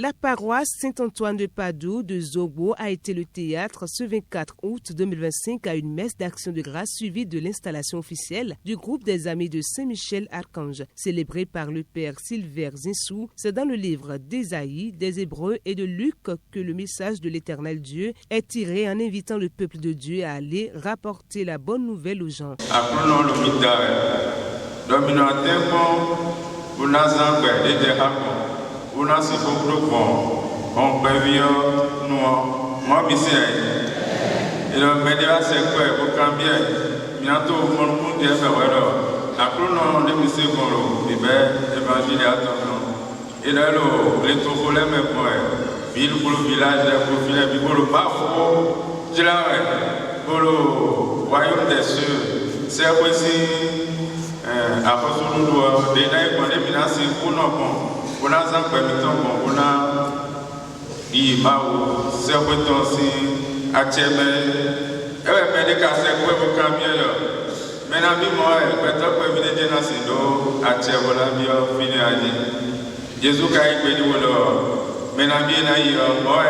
La paroisse Saint-Antoine de Padoue de Zogbo a été le théâtre ce 24 août 2025 à une messe d'action de grâce suivie de l'installation officielle du groupe des Amis de Saint-Michel-Archange, célébré par le père Sylvain Zinsou. C'est dans le livre d'Ésaïe, des Hébreux et de Luc que le message de l'Éternel Dieu est tiré en invitant le peuple de Dieu à aller rapporter la bonne nouvelle aux gens. Apprenons le mitare, dominantemo, unazangwe, dédérapon, unasipopropon, on prévient nous, moi, monsieur, et le média c'est quoi, vous cambiez, bientôt, mon compte est fait, apprenons le monsieur Golo, évangile à ton nom, et là, les tofolets, mes points, ville pour le village, pour le village, pour le parfum, je l'avais, pour le royaume des cieux, c'est aussi. Apostole Loudou, déjà, on est menacé pour nos bons. On a un permettant bon, on a Imaou, Serpeton si, Achebe, et bien des cassettes pour vous cambier là. Maintenant, moi, peut-être que vous venez dans ces dos, Achebe, la vie, fini à dire. Jésus a été béni, maintenant, bien aïe, moi,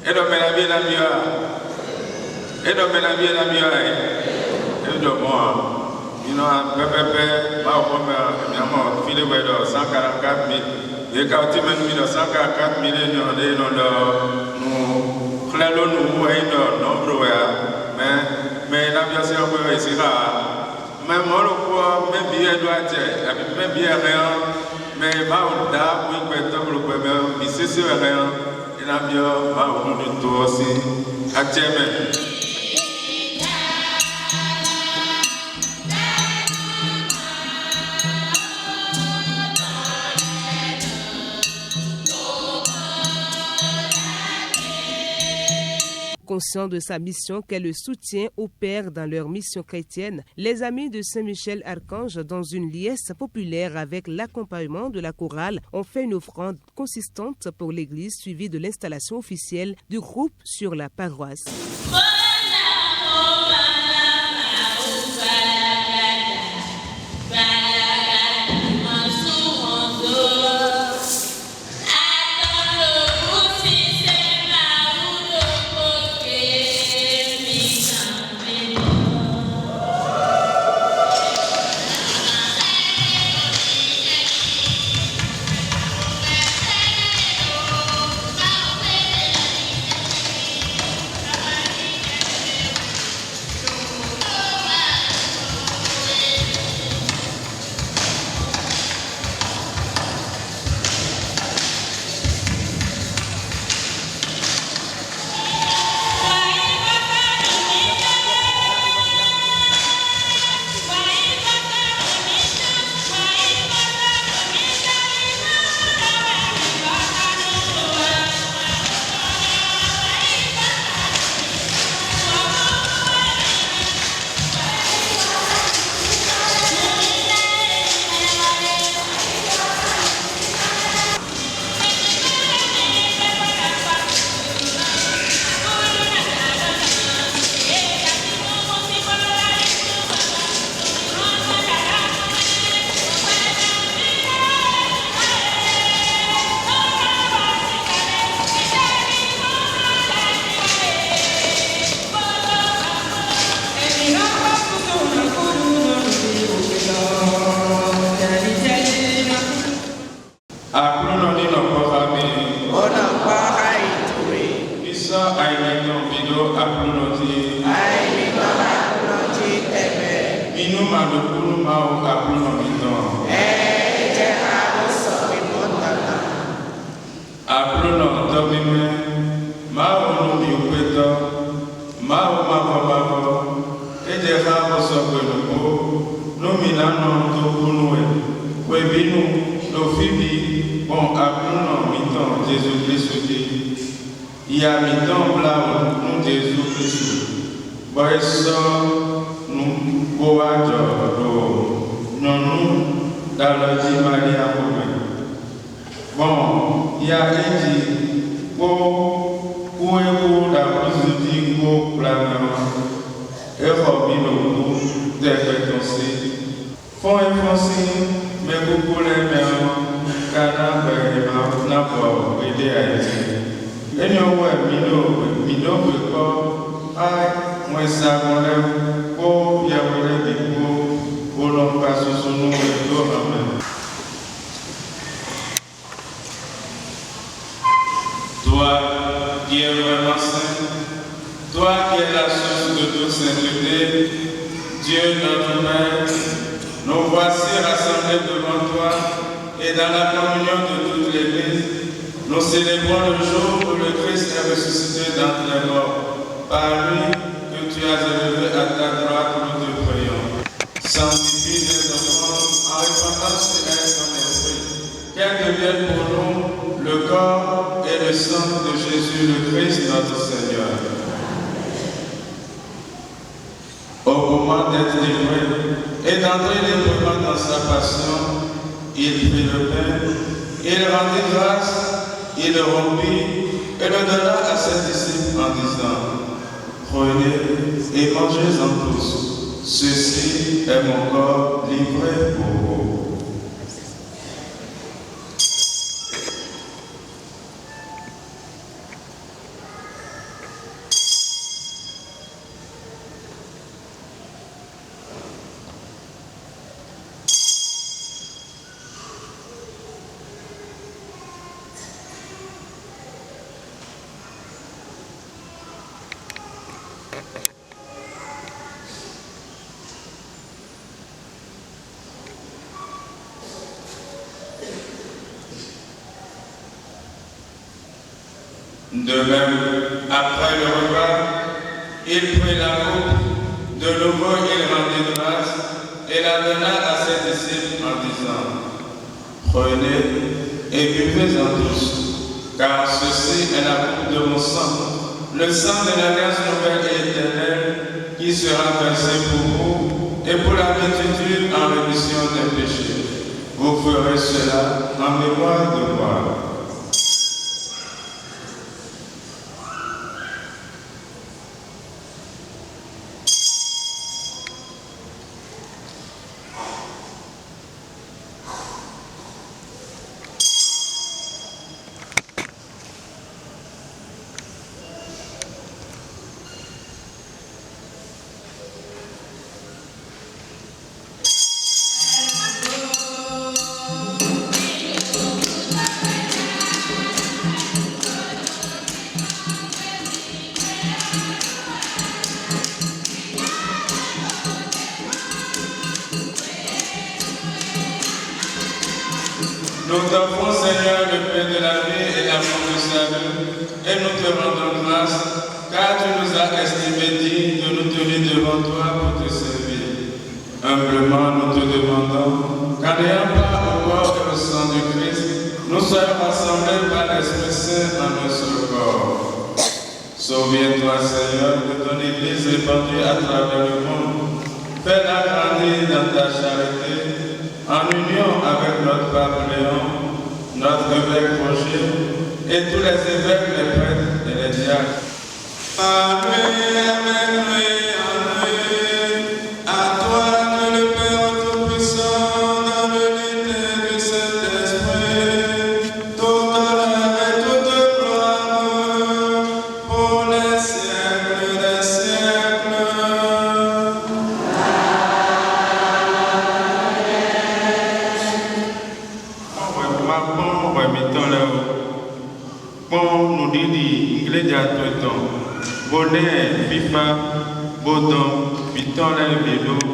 et donc, maintenant, bien aïe, et donc, maintenant, bien aïe, et donc, moi. You know, PPP, ma fille de 144 000. Et quand tu m'as mis 144 millions, nous clélons nous nombre, mais l'aviation peut essayer. Mais moi, le poids, même bien doit être, même bien rien, mais ma onda, oui, peut-être le premier, mais c'est rien, et l'avion va au nom de toi aussi, actuellement. Conscient de sa mission qu'est le soutien aux pères dans leur mission chrétienne, les Amis de Saint-Michel-Archange, dans une liesse populaire avec l'accompagnement de la chorale, ont fait une offrande consistante pour l'église suivie de l'installation officielle du groupe sur la paroisse. Font et foncés, mais beaucoup les mêmes, car n'a pas Any way, me know because I, my son, oh, Yahweh, oh, non pas sous son nom, amen. Toi qui es vraiment saint, toi qui es la source de toute sainteté, Dieu notre Père, nous voici rassemblés devant toi et dans la communion de toute l'Église, nous célébrons le jour où le Christ est ressuscité d'entre les morts. Par lui que tu as élevé à ta droite, nous te prions. Sanctifie les enfants en répandant sur elle ton esprit, qu'elle devienne pour nous le corps et le sang de Jésus le Christ notre Seigneur. Au moment d'être livré et d'entrer librement dans sa passion, il prit le pain, il rendit grâce, il le rompit et le donna à ses disciples en disant: prenez et mangez-en tous, ceci est mon corps livré pour vous. De même, après le repas, il prit la coupe, de nouveau il rendit grâce et la donna à ses disciples en disant: prenez et buvez-en tous, car ceci est la coupe de mon sang, le sang de l'alliance nouvelle et éternelle, qui sera versé pour vous et pour la multitude en rémission des péchés. Vous ferez cela en mémoire de moi. Nous t'offrons, Seigneur, le pain de la vie et l'amour du salut, et nous te rendons grâce, car tu nous as estimés dignes de nous tenir devant toi pour te servir. Humblement, nous te demandons qu'en n'ayant pas au corps et au sang du Christ, nous soyons rassemblés par l'Esprit Saint en un seul corps. Souviens-toi, Seigneur, de ton Église répandue à travers le monde. Fais-la grandir dans ta charité, en union avec notre pape Léon, notre évêque Roger et tous les évêques, les prêtres et les diacres. À toi que le Père Tout-Puissant, dans l'unité du Saint-Esprit, tout honneur et toute gloire pour les siècles des siècles. Bon, nous dit, il est à tout le temps. Bonnet, FIFA, Bodon, Piton, les vélos,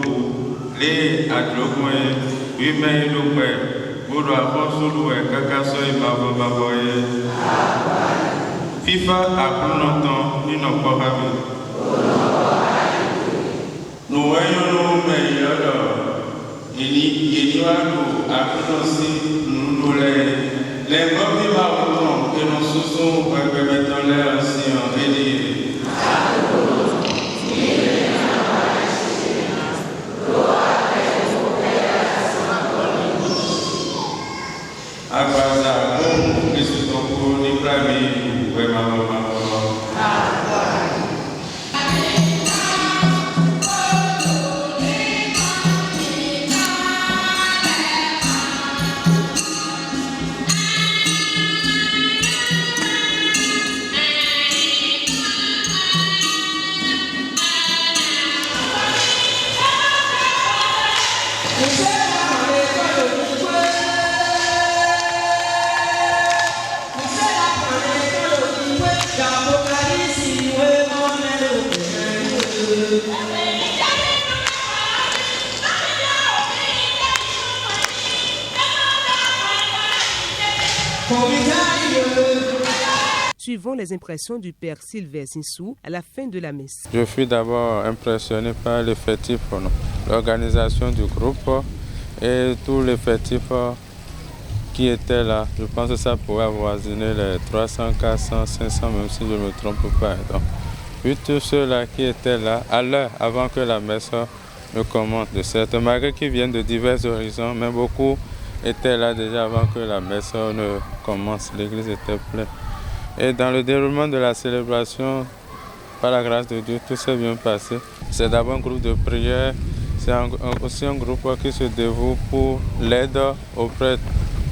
les adloquins, humains et loups, Boudou, Fonsoulou, Kakasso et Baboye. FIFA a plus longtemps, nous n'avons pas ravi. Nous voyons nos meilleurs, il y a nous, à plus nous les gomis marrons que nous sous-sommes pour permettre l'air ancien et dire. Suivons les impressions du père Sylvain Zinsou à la fin de la messe. Je suis d'abord impressionné par l'effectif, l'organisation du groupe et tous les effectifs qui étaient là. Je pense que ça pourrait avoisiner les 300, 400, 500, même si je ne me trompe pas. Donc, puis tous ceux-là qui étaient là à l'heure avant que la messe ne commence, de certes, malgré qu'ils viennent de divers horizons, mais beaucoup étaient là déjà avant que la messe ne commence. L'église était pleine. Et dans le déroulement de la célébration, par la grâce de Dieu, tout s'est bien passé. C'est d'abord un groupe de prière, c'est aussi un groupe qui se dévoue pour l'aide aux prêtres,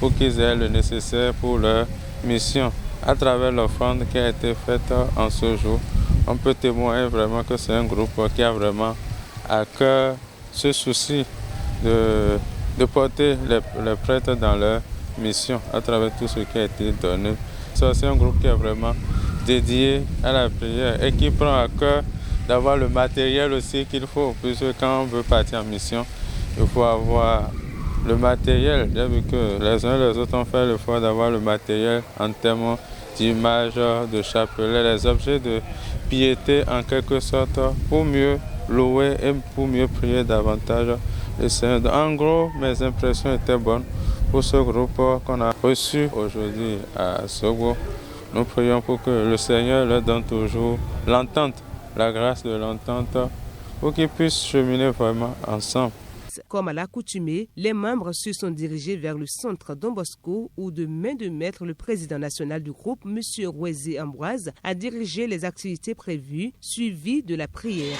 pour qu'ils aient le nécessaire pour leur mission. À travers l'offrande qui a été faite en ce jour, on peut témoigner vraiment que c'est un groupe qui a vraiment à cœur ce souci de porter les prêtres dans leur mission à travers tout ce qui a été donné. C'est aussi un groupe qui est vraiment dédié à la prière et qui prend à cœur d'avoir le matériel aussi qu'il faut, puisque quand on veut partir en mission, il faut avoir le matériel. Bien vu que les uns et les autres ont fait l'effort d'avoir le matériel en termes d'images, de chapelets, les objets de piété en quelque sorte, pour mieux louer et pour mieux prier davantage le Seigneur. En gros, mes impressions étaient bonnes pour ce groupe qu'on a reçu aujourd'hui à Sogo. Nous prions pour que le Seigneur leur donne toujours l'entente, la grâce de l'entente, pour qu'ils puissent cheminer vraiment ensemble. Comme à l'accoutumée, les membres se sont dirigés vers le centre Don Bosco où de main de maître, le président national du groupe, M. Rouezé Ambroise, a dirigé les activités prévues, suivies de la prière.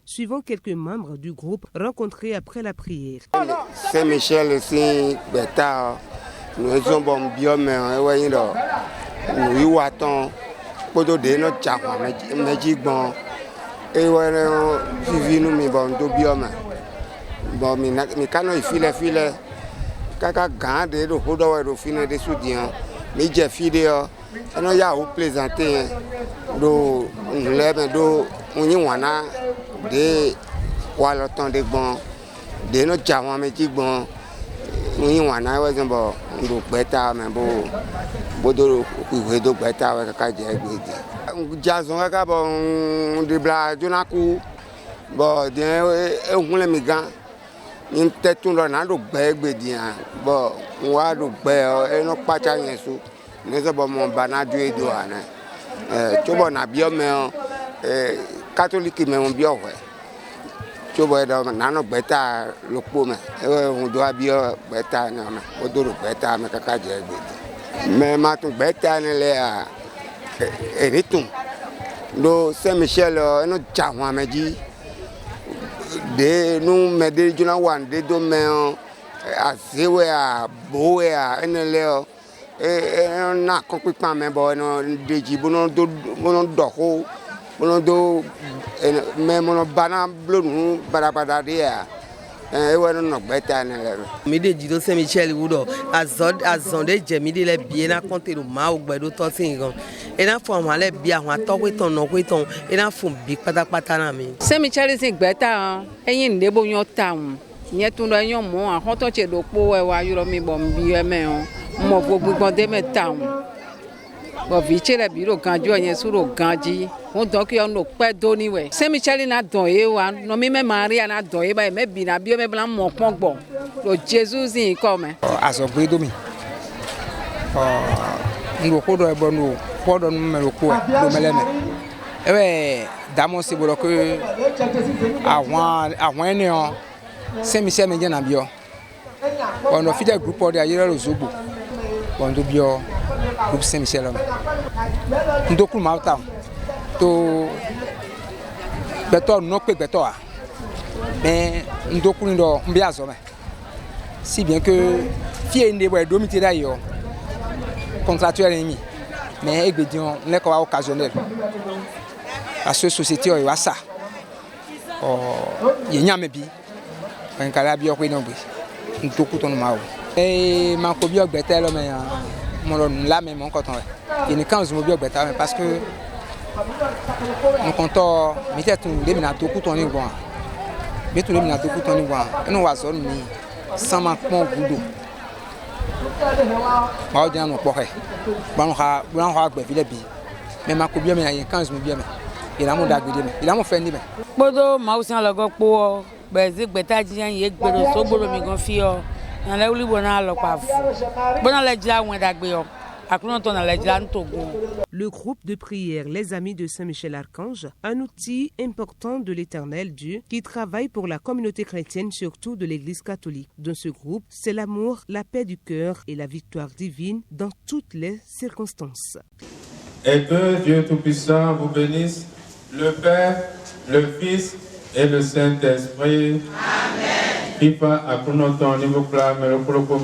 Suivons quelques membres du groupe rencontrés après la prière. Saint-Michel ici, Beta, nous sommes bons biome, nous attendons pour donner notre chapa, mais bon, et voilà, suivi nous mais bon, tout biome. Bon, mais quand il file, kaka gande de hodo do fine de soutien, mais j'ai fidé, on y a plaisanté, do lève do on y wana de wala temps de bon de no chama me ti bon on y wana wa zembo ndo gbeta me bo do ku do gbeta we ka je gbede jason ka bo de bla jonaku bo de ehun le mi gan in tetun lo na do gbede an bo wa do gbe eno pacha yen so ne so bo mo banadu edo ana chobo na bio me catholic me mo bio we chobo edo na no gbeta lo po me ehun do abio gbeta na me o do gbeta me ka je gbede me ma tun gbeta ni le a eritun do Saint Michel eno jawan meji de nu me de juna wan de do me azewe a bowe a enele na kon pipa me bo no deji bono do bono do me mono bana blonu barabada de a ewe no gbeta enele mi de ji do Saint Michel wudo azonde je mi de le bie na konte do ma ogbedo to tin gan ena fo àwọn ale bi àwọn atokweton no kweton ena fun bi pátápátá na mi Saint Michel sin gbeta eyin ndebo yon taun yen tun do yon mo àwọn to che do po e wa yoro mi bo mbi eme o mo gbogbo gbon de me taun bo vi che le biro ganjo yen suro ganji won don ki ono pe do ni we Saint Michel na don e wa no mi me Maria na don e ba me bi na bi o me blan mo pon gbo lo Jesus in ko me azogbe do mi ngo ko do e bo no podo no me ko do meleme ewe damo se bo ko àwọn eni o Saint Michel me je na bio ono fide group o de ayere rozogbo bondo bio group Saint Michel ndoku mauta to beto no pe beto a mais ndoku ndo mbi azo me si bien que fie inde bo do mi ti da yo contractuel emi mais egbedion le ko occasionnel la société o wa sa ye nyame bi en kala bi o ko no gbe ntoku to no ma o ma ko bi ogbeta lo me mo lo la me mo koton e ni kan zo mo bi ogbeta me parce que on konto mi te tun le mi na toku to ni gwan mi tun le mi na toku to ni gwan enu wa so ni sama pon gudo ma o jan no po he ban ha gbe file bi me ma ko bi me yan kan zo mo bi me ila mo dagbede me ila mo fe ni me bodo ma o san logo po bezi gbeta jiyan ye gbero so gboro mi gan fi o na le ulibo na lo pa fu bona le jila won dagbe o akuno to na le jila ntogun. Le groupe de prière Les Amis de Saint-Michel-Archange, un outil important de l'Éternel Dieu qui travaille pour la communauté chrétienne, surtout de l'Église catholique. Dans ce groupe, c'est l'amour, la paix du cœur et la victoire divine dans toutes les circonstances. Et que Dieu Tout-Puissant vous bénisse, le Père, le Fils et le Saint-Esprit. Amen. Qui fa à nous niveau clame le propos